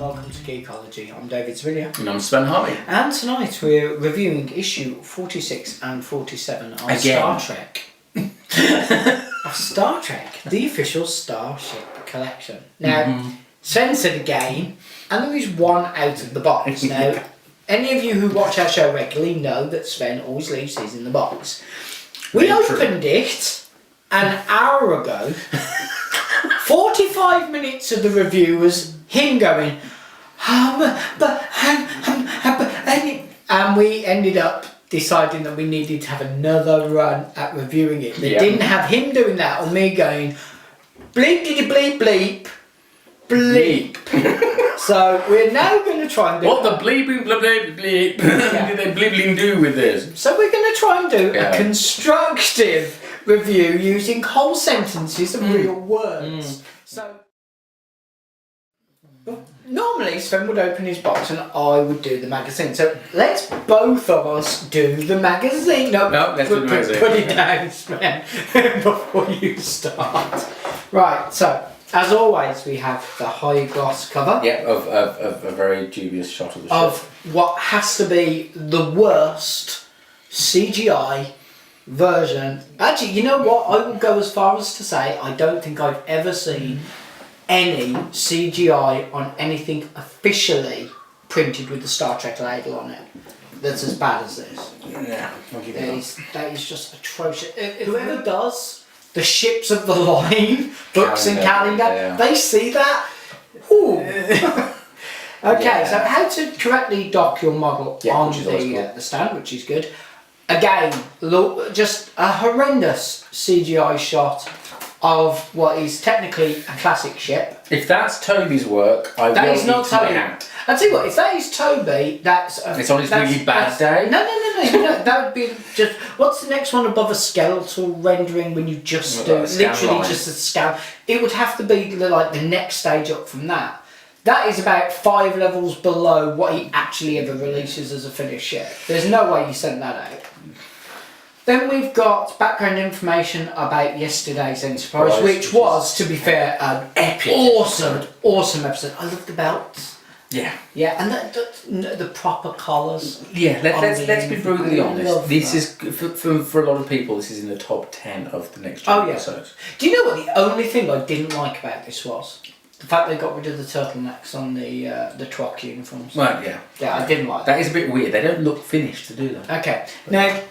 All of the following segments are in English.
welcome to Geekology. I'm David Zwillier. And I'm Sven Harvey. And tonight we're reviewing issue 46 and 47 of Star Trek. Of Star Trek, the official Starship collection. Now, Sven said again, and there is one out of the box. Now, any of you who watch our show regularly know that Sven always leaves his in the box. We opened it an hour ago. 45 minutes of the review was him going, and we ended up deciding that we needed to have another run at reviewing it. They didn't have him doing that or me going, bleep diddy bleep bleep, bleep. So we're now going to try and do... What the bleeping bleep bleep did they bleeping do with this? So we're going to try and do a constructive review using whole sentences and real words. So normally Sven would open his box and I would do the magazine. So let's both of us do the magazine. No, let's do the magazine. Put it down, Sven, before you start. Right, so as always we have the high gloss cover. Yeah, of a very dubious shot of the ship. Of what has to be the worst CGI version. Actually, you know what? I will go as far as to say I don't think I've ever seen any CGI on anything officially printed with the Star Trek label on it that's as bad as this. Yeah, that is just atrocious. Whoever does the ships of the line, books and calendar, they see that. Ooh. Okay, so how to correctly dock your model on the stand, which is good. Again, look, just a horrendous CGI shot of what is technically a classic ship. If that's Toby's work, I that will is not eat Toby. my hat. I'll tell you what, if that is Toby, that's... it's on his really bad day? No, that would be just... What's the next one above a skeletal rendering when you just do... Literally just a scan. It would have to be like the next stage up from that. That is about 5 levels below what he actually ever releases as a finished ship. There's no way he sent that out. Then we've got background information about yesterday's Enterprise, which was, to be fair, an epic, awesome episode. I love the belts. Yeah, and the proper collars. Yeah, let's be brutally honest. This is for a lot of people. This is in the top 10 of the next episodes. Do you know what the only thing I didn't like about this was? The fact they got rid of the turtlenecks on the Troc uniforms. Right, yeah, I didn't like that. That is a bit weird. They don't look finished to do that. Okay, now,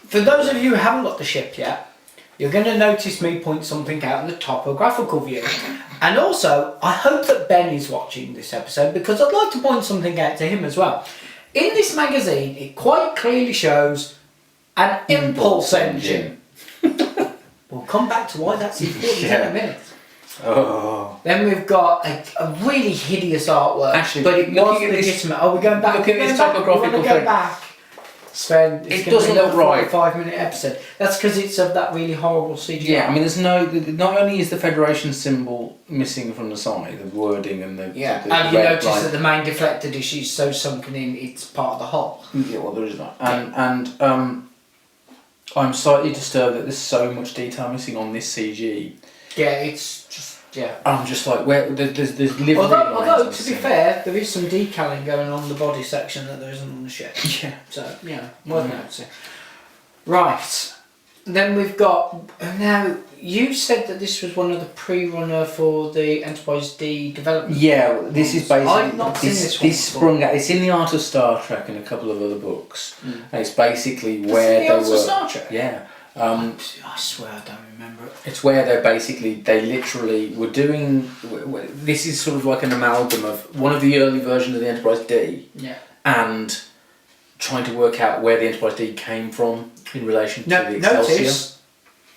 for those of you who haven't got the ship yet, you're going to notice me point something out in the topographical view. And also, I hope that Ben is watching this episode because I'd like to point something out to him as well. In this magazine, it quite clearly shows an impulse engine. We'll come back to why that's important in a minute. Oh. Then we've got a really hideous artwork, actually, but it was legitimate. Are we going back? Look at this topographical thing. Back? Sven, it doesn't look right. 5-minute episode. That's because it's of that really horrible CGI. Yeah, I mean, there's not only is the Federation symbol missing from the side, the wording and the and you notice that the main deflector dish is so sunken in, it's part of the hull. Yeah, well, there is that. And I'm slightly disturbed that there's so much detail missing on this CG. Yeah, it's just I'm just like, where there's livery. Although to be fair, there is some decaling going on the body section that there isn't on the ship. Yeah. So worth noticing. Right. Then we've got now. You said that this was one of the pre-runner for the Enterprise D development. Yeah, this is basically. I've not seen this one. This sprung out. It's in the Art of Star Trek and a couple of other books. And it's basically where they were. The Art of Star Trek. Yeah. I swear I don't remember it. It's where they literally were doing. This is sort of like an amalgam of one of the early versions of the Enterprise D. Yeah. And trying to work out where the Enterprise D came from in relation to the Excelsior. Notice.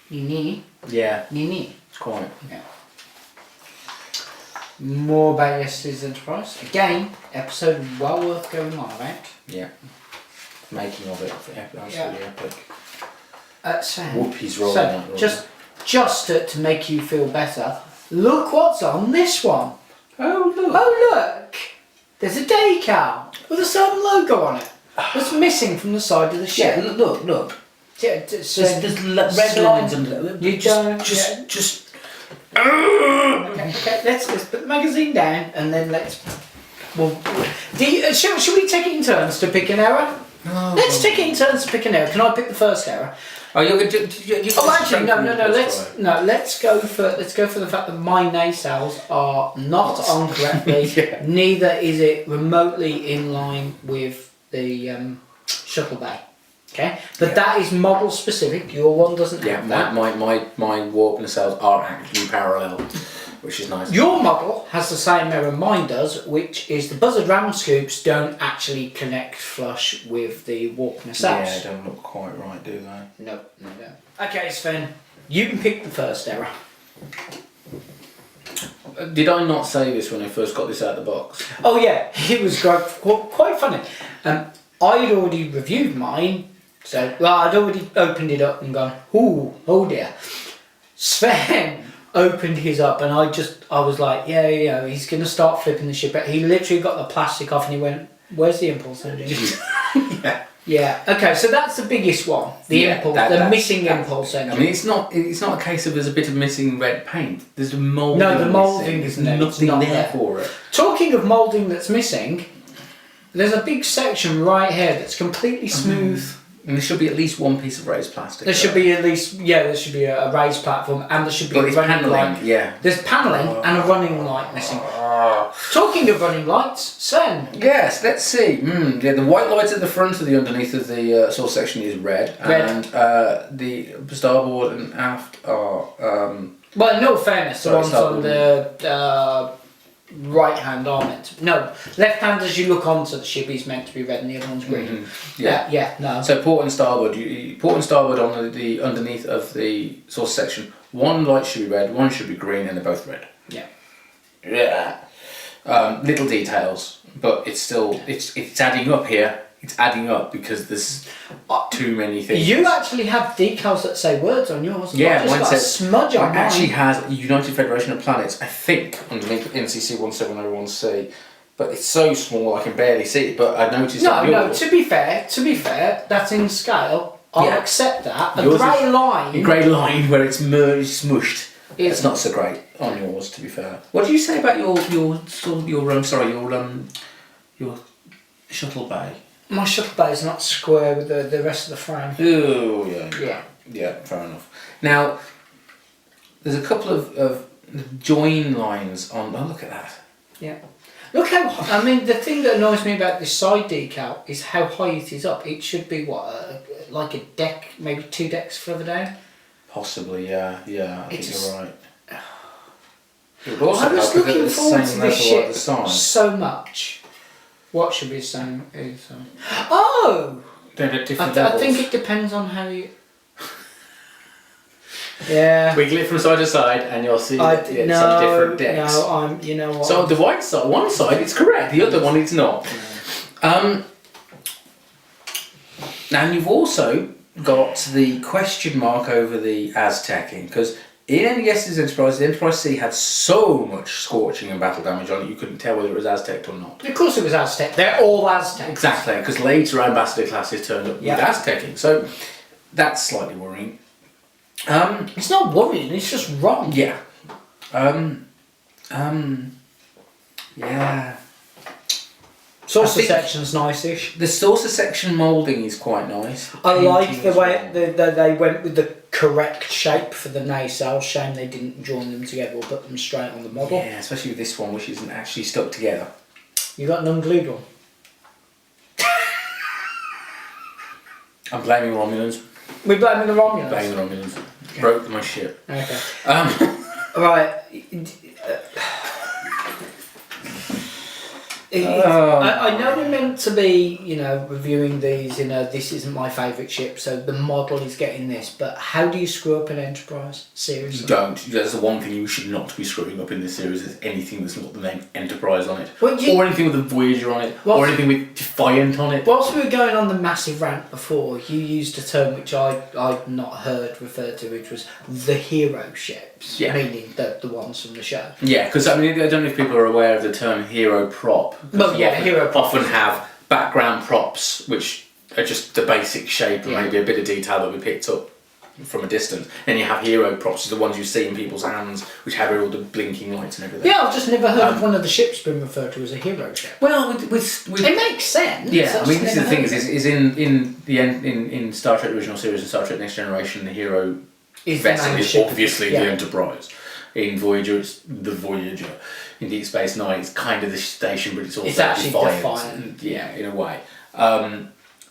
Nini. Yeah. Nini. It's quite. Yeah. More about yesterday's Enterprise. Again, episode well worth going on about. Yeah. Making of it. Absolutely epic. Sam, Whoopie's rolling out. Just to make you feel better, look what's on this one. Oh look! There's a decal with a certain logo on it. That's missing from the side of the ship. Yeah, look. Yeah, there's red lines under there. You just Okay, let's put the magazine down and then should we take it in turns to pick an error? No. Let's take it in turns to pick an error. Can I pick the first error? Oh, you're going to. Actually, no. Let's go for the fact that my nacelles are not on correctly. Yeah. Neither is it remotely in line with the shuttle bay. Okay, but that is model specific. Your one doesn't have that. My warp nacelles are actually parallel, which is nice. Your model has the same error mine does, which is the buzzard ram scoops don't actually connect flush with the warp nacelles. Yeah, they don't look quite right, do they? No, they don't. Okay, Sven, you can pick the first error. Did I not say this when I first got this out of the box? Oh yeah, it was quite funny. I'd already reviewed mine, so I'd already opened it up and gone, oh dear. Sven opened his up and I was like, yeah, he's going to start flipping the ship out. He literally got the plastic off and he went, where's the impulse engine? Yeah. Okay, so that's the biggest one. The impulse, the missing impulse engine. I mean, it's not a case of there's a bit of missing red paint. There's a moulding. No, the moulding is nothing not there for it. Talking of moulding that's missing, there's a big section right here that's completely smooth. And there should be at least one piece of raised plastic. There should be at least, there should be a raised platform and there should be a running light. Yeah. There's panelling and a running light missing. Talking of running lights, Sven. Yes, let's see. The white light at the front of the underneath of the source section is red. And the starboard and aft are... well, in all fairness, the ones on the right hand are meant to... No, left hand as you look onto the ship is meant to be red and the other one's green. No. So port and starboard, on the underneath of the source section, one light should be red, one should be green, and they're both red. Yeah. Little details, but it's still it's adding up here. It's adding up because there's too many things. You actually have decals that say words on yours. Yeah, mine says smudge on mine. Actually has United Federation of Planets, I think, underneath NCC 1701C. But it's so small I can barely see it. But I noticed. No. To be fair, that's in scale. I'll accept that. A grey line. A grey line where it's merged, smushed. It's not so great on yours, to be fair. What did you say about your shuttle bay? My shuttle bay is not square with the rest of the frame. Oh yeah, fair enough. Now, there's a couple of join lines on. Oh, look at that. Yeah. Look how. I mean, the thing that annoys me about this side decal is how high it is up. It should be like a deck, maybe 2 decks further down. Possibly, yeah. I think you're right. I was looking forward to this ship so much. What should be the same? Oh! I think it depends on how you... Yeah. Wiggle it from side to side and you'll see some different decks. No, you know what? So on the white side, one side it's correct, the other one it's not. Now you've also got the question mark over the Aztecing, because in USS Enterprise, the Enterprise C had so much scorching and battle damage on it you couldn't tell whether it was Aztec or not. Of course it was Aztec. They're all Aztecs. Exactly, because later Ambassador classes turned up with Aztecing, so that's slightly worrying. It's not worrying, it's just wrong. Yeah. Yeah. Saucer section's nice-ish. The saucer section moulding is quite nice. I like the way they went with the correct shape for the nacelle. Shame they didn't join them together or put them straight on the model. Yeah, especially with this one, which isn't actually stuck together. You got an unglued one? I'm blaming Romulans. We're blaming the Romulans? Blaming the Romulans. Okay. Broke my ship. Okay. Right. I know we're meant to be, reviewing these in a this isn't my favourite ship, so the model is getting this, but how do you screw up an Enterprise? Seriously? You don't. That's the one thing you should not be screwing up in this series, is anything that's not the name Enterprise on it. Or anything with a Voyager on it, or anything with Defiant on it. Whilst we were going on the massive rant before, you used a term which I'd not heard referred to, which was the hero ships, meaning the ones from the show. Yeah, because I don't know if people are aware of the term hero prop. Well, yeah, hero prop often have background props, which are just the basic shape and maybe a bit of detail that we picked up from a distance. Then you have hero props, the ones you see in people's hands, which have all the blinking lights and everything. Yeah, I've just never heard of one of the ships being referred to as a hero ship. Well, with it makes sense. Yeah, I mean, this is the thing is in Star Trek original series and Star Trek Next Generation, the hero vessel is obviously the Enterprise. In Voyager, it's the Voyager. In Deep Space Nine, it's kind of the station, but it's also Defiant. Yeah, in a way.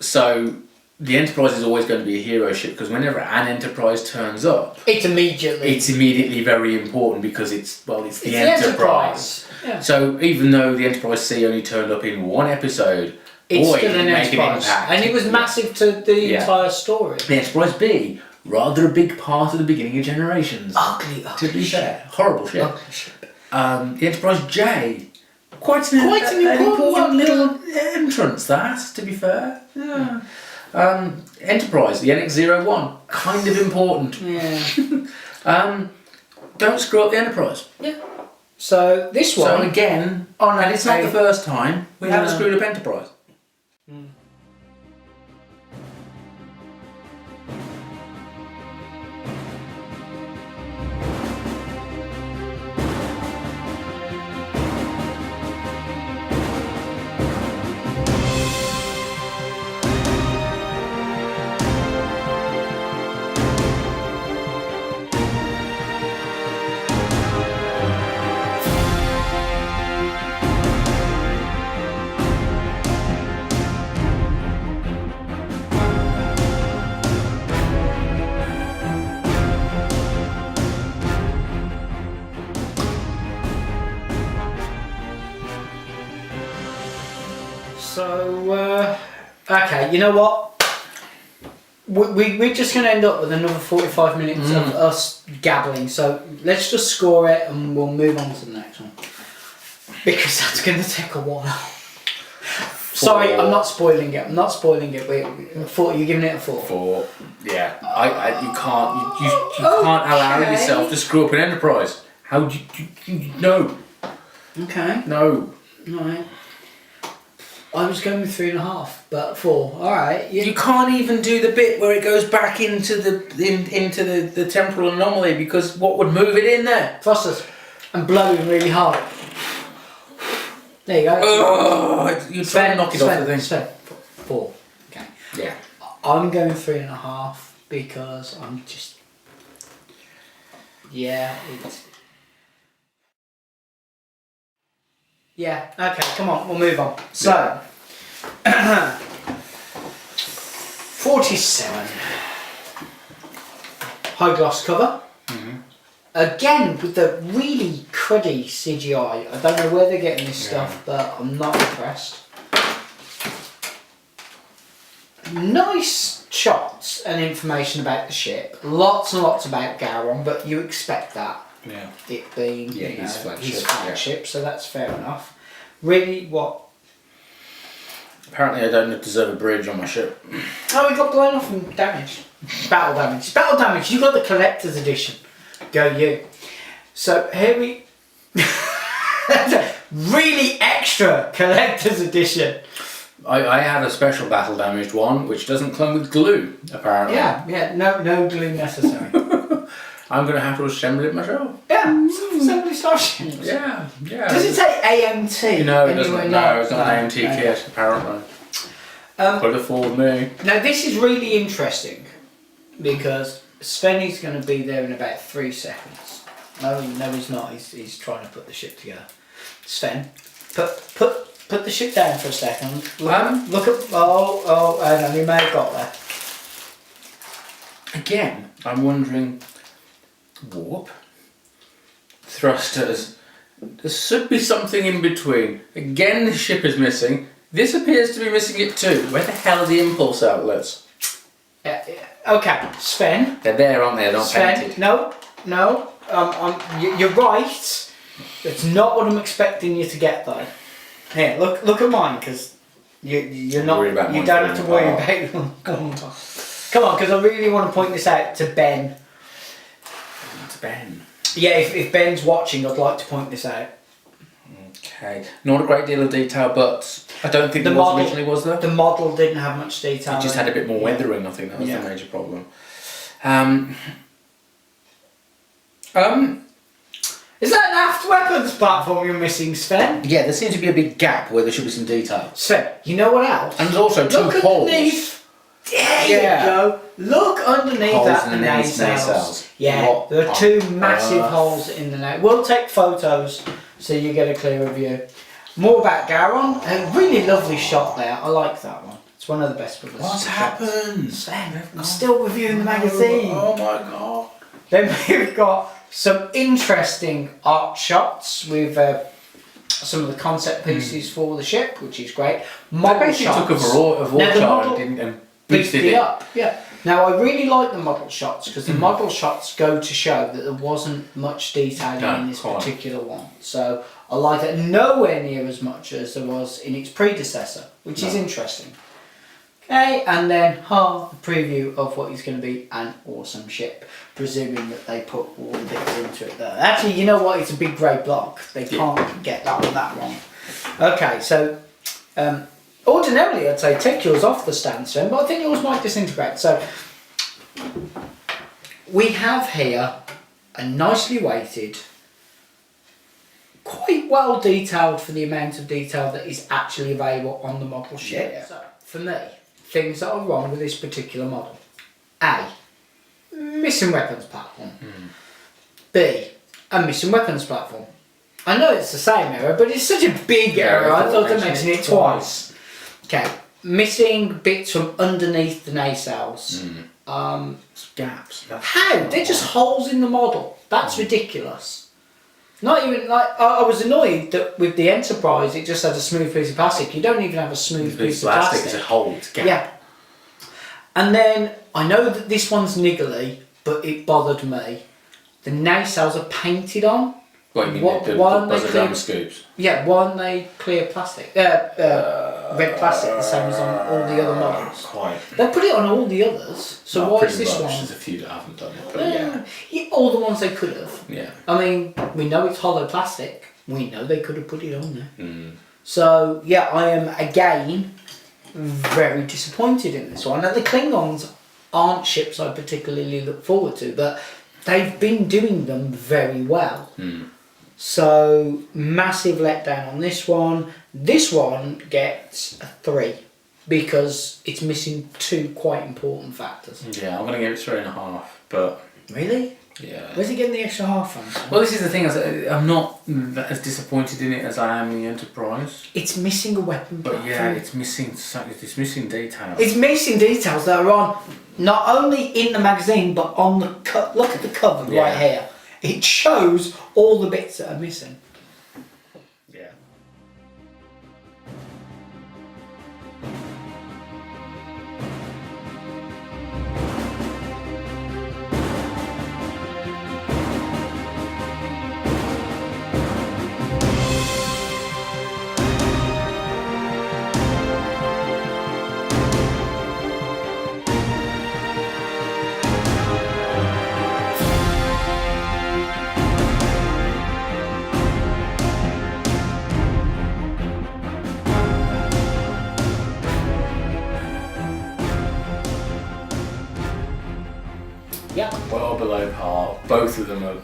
So the Enterprise is always going to be a hero ship because whenever an Enterprise turns up, it's immediately very important because it's the Enterprise. Yeah. So even though the Enterprise C only turned up in one episode, it's still an Enterprise, and it was massive to the entire story. The Enterprise B, rather a big part of the beginning of Generations. Ugly to be fair, horrible ship. Ugly ship. The Enterprise J, quite an important little entrance. That, to be fair, yeah. Enterprise, the NX-01, kind of important. Yeah. Don't screw up the Enterprise. Yeah. So this one. So again, and it's not the first time we haven't screwed up Enterprise. So, okay, you know what? We're just going to end up with another 45 minutes of us gabbling, so let's just score it and we'll move on to the next one. Because that's going to take a while. Sorry, I'm not spoiling it. You're giving it a 4. 4. Yeah. You can't allow yourself to screw up an Enterprise. How do you no. Okay. No. Alright. I was going with 3.5, but 4. Alright. You can't even do the bit where it goes back into the temporal anomaly because what would move it in there? Thrusters. And blowing really hard. There you go. Oh, you're trying to knock it off the thing. 4. Okay. Yeah. I'm going 3.5 because I'm just. Yeah, it's. Yeah, okay, come on, we'll move on. So, 47. High gloss cover. Again, with the really cruddy CGI. I don't know where they're getting this stuff, but I'm not impressed. Nice shots and information about the ship. Lots and lots about Gowron, but you expect that. Yeah. It being his flagship, so that's fair enough. Really, what? Apparently I don't deserve a bridge on my ship. Oh, we got blown off and damaged. Battle damage. Battle damage, you got the collector's edition. Go you. So here we... really extra collector's edition. I had a special battle damaged one, which doesn't come with glue, apparently. Yeah, no glue necessary. I'm going to have to assemble it myself. Yeah, assembly Starships. Yeah. Does it say AMT? No, it doesn't. No, it's not an AMT kit, apparently. Could have fooled me. Now this is really interesting because Sven is going to be there in about 3 seconds. No, he's not. He's trying to put the ship together. Sven, put the ship down for a second. Look at. Oh, hang on, you may have got there. Again, I'm wondering. Warp, thrusters. There should be something in between. Again, the ship is missing. This appears to be missing it too. Where the hell are the impulse outlets? Okay, Sven. They're there, aren't they? They're not painted. No. You're right. That's not what I'm expecting you to get though. Here, look at mine, because you're not. You don't have to worry about them. Come on, because I really want to point this out to Ben. To Ben. Yeah, if Ben's watching, I'd like to point this out. Okay, not a great deal of detail, but I don't think there originally, was there? The model didn't have much detail. It just had a bit more weathering, I think that was the major problem. Is that an aft weapons platform you're missing, Sven? Yeah, there seems to be a big gap where there should be some detail. Sven, you know what else? And there's also two Look holes. Underneath. There you go. Look underneath Holes that in the nacelles. Yeah, What there are two on massive earth? holes in the nacelle. We'll take photos so you get a clearer view. More about Garon. A really lovely shot there. I like that one. It's one of the best publicity What's shots. happened? Sven, I'm still reviewing the magazine. Oh my god. Then we've got some interesting art shots with some of the concept pieces for the ship, which is great. They basically took a Vorchar and boosted it up. Yeah. Now I really like the model shots because the model shots go to show that there wasn't much detailing in this particular one. So I like it nowhere near as much as there was in its predecessor, which is interesting. Okay, and then a preview of what is going to be an awesome ship, presuming that they put all the bits into it there. Actually, you know what? It's a big grey block. They can't get that wrong. Okay, so ordinarily I'd say take yours off the stand, Sven, but I think yours might disintegrate. So we have here a nicely weighted, quite well detailed for the amount of detail that is actually available on the model ship. Yeah. So for me, things that are wrong with this particular model. A, missing weapons platform. B, a missing weapons platform. I know it's the same error, but it's such a big error, I thought I'd mention it twice. Okay, missing bits from underneath the nacelles. Gaps. How? They're just holes in the model. That's ridiculous. Not even like I was annoyed that with the Enterprise it just had a smooth piece of plastic. You don't even have a smooth piece of plastic. It's a hole. It's a gap. Yeah. And then I know that this one's niggly, but it bothered me. The nacelles are painted on. What you mean? The buzzer drum scoops? Yeah, why aren't they clear plastic? Red plastic, the same as on all the other models. Quite. They put it on all the others, so why is this one? There's a few that haven't done it, but yeah, all the ones they could have. Yeah. I mean, we know it's hollow plastic. We know they could have put it on there. So yeah, I am again very disappointed in this one. Now the Klingons aren't ships I particularly look forward to, but they've been doing them very well. So massive letdown on this one. This one gets a 3 because it's missing 2 quite important factors. Yeah, I'm going to give it 3.5, but... Really? Yeah. Where's he getting the extra half from? Well, this is the thing, I'm not as disappointed in it as I am in the Enterprise. It's missing a weapon. But yeah, it's missing details. It's missing details that are on, not only in the magazine, but on the look at the cover right here. It shows all the bits that are missing. Yeah. Yeah. Well below par. Both of them are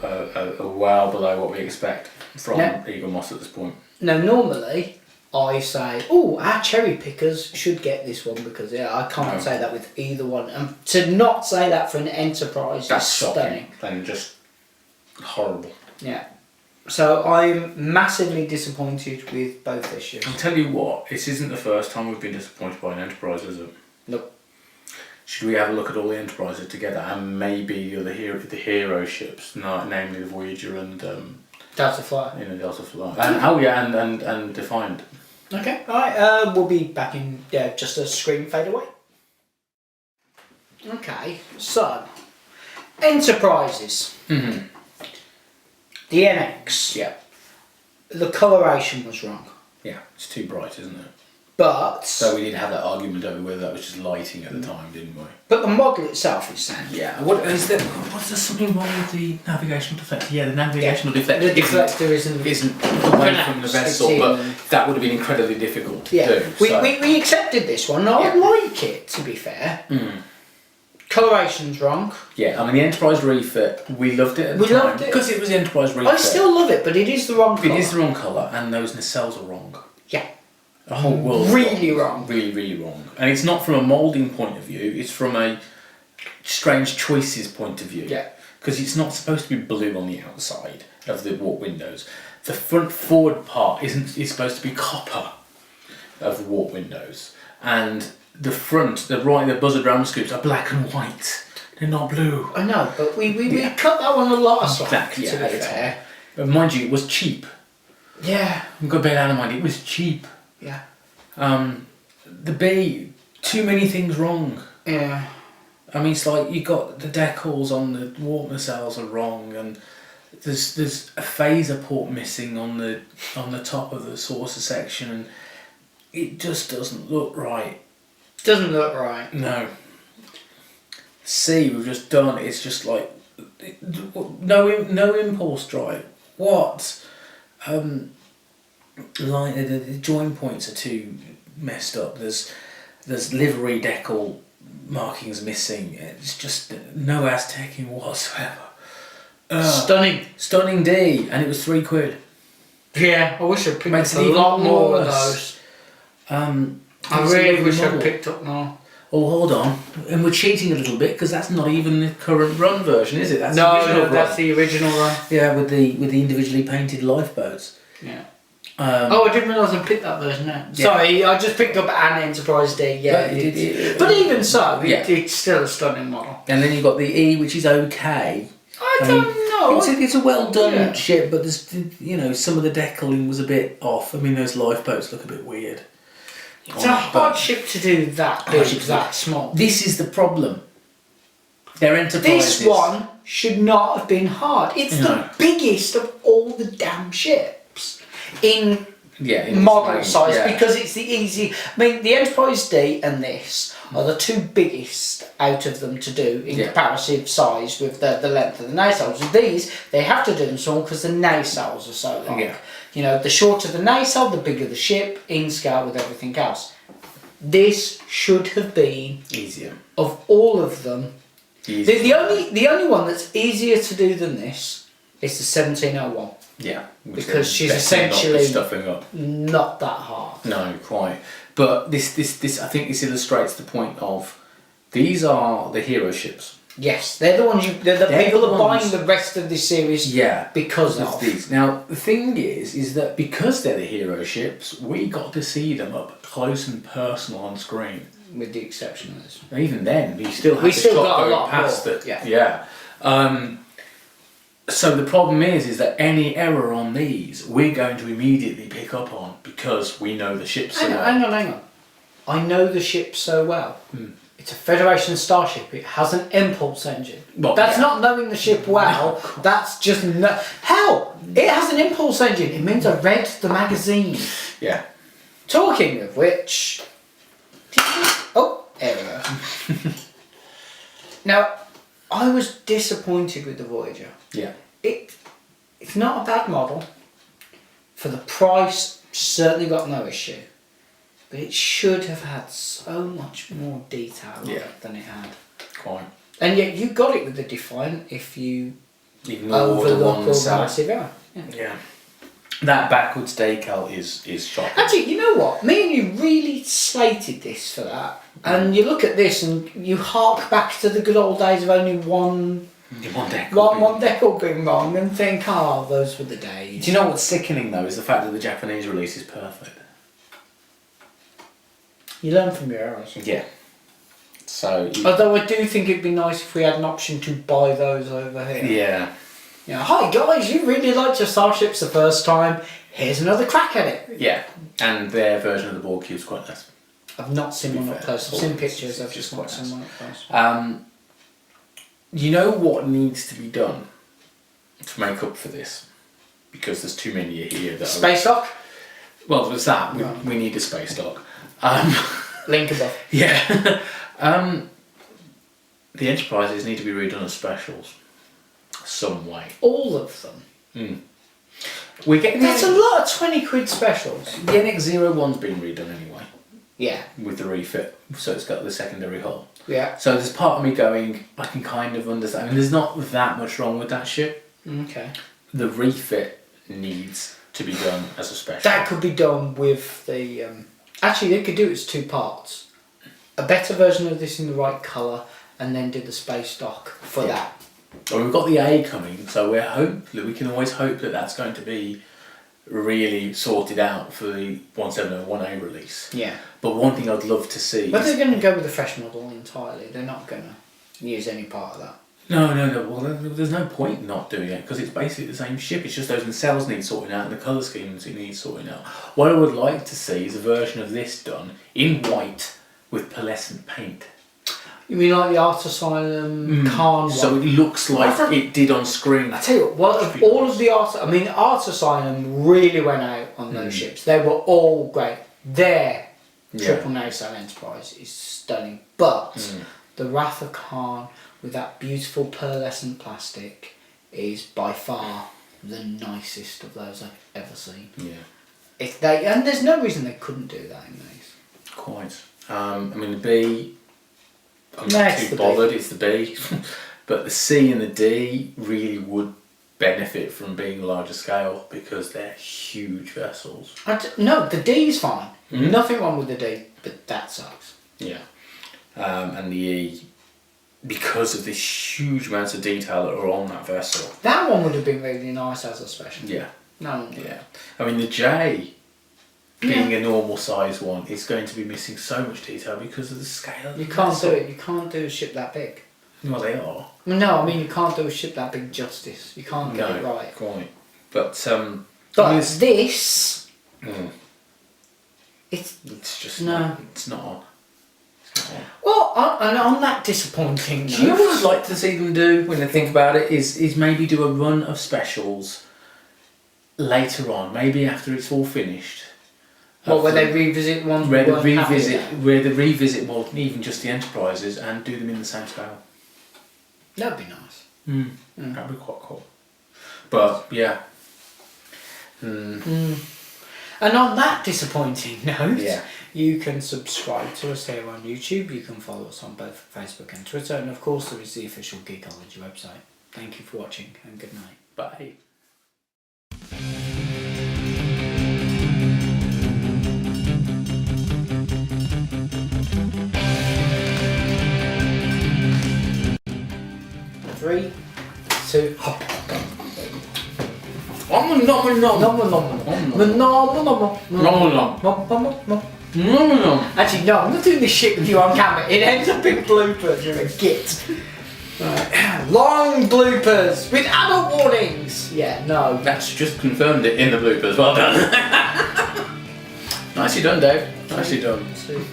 well below what we expect from Eaglemoss at this point. Now, normally I say, oh, our cherry pickers should get this one because I can't say that with either one. And to not say that for an Enterprise is stunning. And just horrible. Yeah. So I'm massively disappointed with both issues. I'll tell you what, this isn't the first time we've been disappointed by an Enterprise, is it? Nope. Should we have a look at all the Enterprises together and maybe the hero ships, namely the Voyager and Delta Flyer. Delta Flyer. And Defiant. Okay, alright, we'll be back in just a screen fade away. Okay, so Enterprises. Mm-hmm. The NX. Yeah. The coloration was wrong. Yeah, it's too bright, isn't it? But So we did have that argument over whether that was just lighting at the time, didn't we? But the model itself is sound. Yeah. Was there something wrong with the navigational deflector? Yeah, the navigational deflector. The deflector isn't away from the vessel, but that would have been incredibly difficult to do. We accepted this one. I like it, to be fair. coloration's wrong. Yeah, I mean the Enterprise refit, we loved it at the time. Loved it. Because it was the Enterprise refit. I still love it, but it is the wrong colour. It is the wrong colour, and those nacelles are wrong. Yeah. The whole world really wrong. Really, really wrong. And it's not from a moulding point of view, it's from a strange choices point of view. Yeah. Because it's not supposed to be blue on the outside of the warp windows. The front forward part is supposed to be copper of the warp windows. And the front, the buzzer drum scoops are black and white. They're not blue. I know, but we cut that one a lot of slack. Exactly, to be fair. But mind you, it was cheap. Yeah. You've got to bear that in mind, it was cheap. Yeah. The B, too many things wrong. Yeah. I mean, it's like you got the decals on the warp nacelles are wrong, and there's a phaser port missing on the top of the saucer section, and it just doesn't look right. Doesn't look right. No. C, we've just done. It's just like no impulse drive. What? Like the join points are too messed up. There's livery decal markings missing. It's just no Aztecing whatsoever. Stunning D, and it was £3. Yeah, I wish I'd picked Makes up it a lot even more of worse. those. I really wish I'd picked up more. Oh, hold on, and we're cheating a little bit because that's not even the current run version, is it? That's that's the original run. Yeah, with the individually painted lifeboats. Yeah. I didn't realise I picked that version out. Yeah. Sorry, I just picked up an Enterprise D. Yeah, but even so, it's still a stunning model. And then you've got the E, which is okay. I don't know. It's a well done ship, but there's some of the decaling was a bit off. I mean, those lifeboats look a bit weird. It's a hard ship to do that big, that small. This is the problem. They're Enterprises. This one should not have been hard. It's the biggest of all the damn ships in model size because it's the easy. I mean, the Enterprise D and this are the two biggest out of them to do in comparative size with the length of the nacelles. With these, they have to do them small because the nacelles are so long. Yeah. You know, the shorter the nacelle, the bigger the ship, in scale with everything else. This should have been easier. Of all of them, the only one that's easier to do than this is the 1701. Yeah, because she's essentially stuffing up. Not that hard. No, quite. But this I think this illustrates the point of these are the hero ships. Yes, they're the ones they're people are buying the rest of this series. Yeah, because of these. Now the thing is that because they're the hero ships, we got to see them up close and personal on screen. With the exception of this. Even then, we still got a lot past it. Yeah. So the problem is that any error on these, we're going to immediately pick up on because we know the ship so well. Hang on. I know the ship so well. It's a Federation Starship. It has an impulse engine. Well, that's not knowing the ship well. No, that's just hell. It has an impulse engine. It means I read the magazine. Yeah. Talking of which, there we go. Now, I was disappointed with the Voyager. Yeah. It's not a bad model. For the price, certainly got no issue. But it should have had so much more detail on it than it had. Quite. And yet you got it with the Defiant if you overlook all the massive error. Yeah. That backwards decal is shocking. Actually, you know what? Me and you really slated this for that. And you look at this and you hark back to the good old days of only one decal being wrong and think, those were the days. Do you know what's sickening though is the fact that the Japanese release is perfect. You learn from your errors. Yeah. So. Although I do think it'd be nice if we had an option to buy those over here. Yeah. Hi guys, you really liked your Starships the first time. Here's another crack at it. Yeah. And their version of the Borg cube's quite nice. I've not seen one up close. I've seen pictures. I've just not seen one up close. You know what needs to be done to make up for this? Because there's too many here that space dock? Well, there's that. We need a space dock. Link above. Yeah. The Enterprises need to be redone as specials. Some way. All of them? We're getting That's a lot of £20 specials. The NX-01's been redone anyway. Yeah. With the refit, so it's got the secondary hull. Yeah. So there's part of me going, I can kind of understand. I mean, there's not that much wrong with that ship. Okay. The refit needs to be done as a special. That could be done with the... actually, they could do it as 2 parts. A better version of this in the right colour, and then do the space dock for that. Well, we've got the A coming, so we can always hope that that's going to be really sorted out for the 1701A release. Yeah. But one thing I'd love to see... But they're going to go with the fresh model entirely. They're not going to use any part of that. No. Well, there's no point not doing it because it's basically the same ship. It's just those nacelles need sorting out and the colour schemes need sorting out. What I would like to see is a version of this done in white with pearlescent paint. You mean like the Art Asylum Khan one? So it looks like it did on screen. I tell you what, all of the Art... I mean, Art Asylum really went out on those ships. They were all great. Their triple nacelle Enterprise is stunning. But the Wrath of Khan with that beautiful pearlescent plastic is by far the nicest of those I've ever seen. Yeah. And there's no reason they couldn't do that in these. Quite. I mean, the B... I'm No, not too bothered, it's the B. But the C and the D really would benefit from being larger scale because they're huge vessels. No, the D's fine. Nothing wrong with the D, but that sucks. Yeah. And the E, because of this huge amount of detail that are on that vessel. That one would have been really nice as a special. Yeah. No. Yeah. I mean, the J, being a normal size one, is going to be missing so much detail because of the scale of the You can't vessel. do it. You can't do a ship that big. Well, they are. No, I mean you can't do a ship that big justice. You can't get it right. Quite. But this, it's just no. It's not on. Well, and on that disappointing note, Do you know what I'd like to see them do when they think about it? Is maybe do a run of specials later on, maybe after it's all finished. where they revisit ones where we they weren't happy with? well, even just the Enterprises and do them in the same scale. That'd be nice. That'd be quite cool. But yeah. And on that disappointing note, you can subscribe to us here on YouTube. You can follow us on both Facebook and Twitter, and of course there is the official Geekology website. Thank you for watching, and good night. Bye. Three, two, hop. Actually, no, I'm not doing this shit with you on camera. It ends up in bloopers. You're a git. Right. Long bloopers with adult warnings. Yeah, no. That's just confirmed it in the bloopers. Well done. Nicely done, Dave. Nicely done. 2,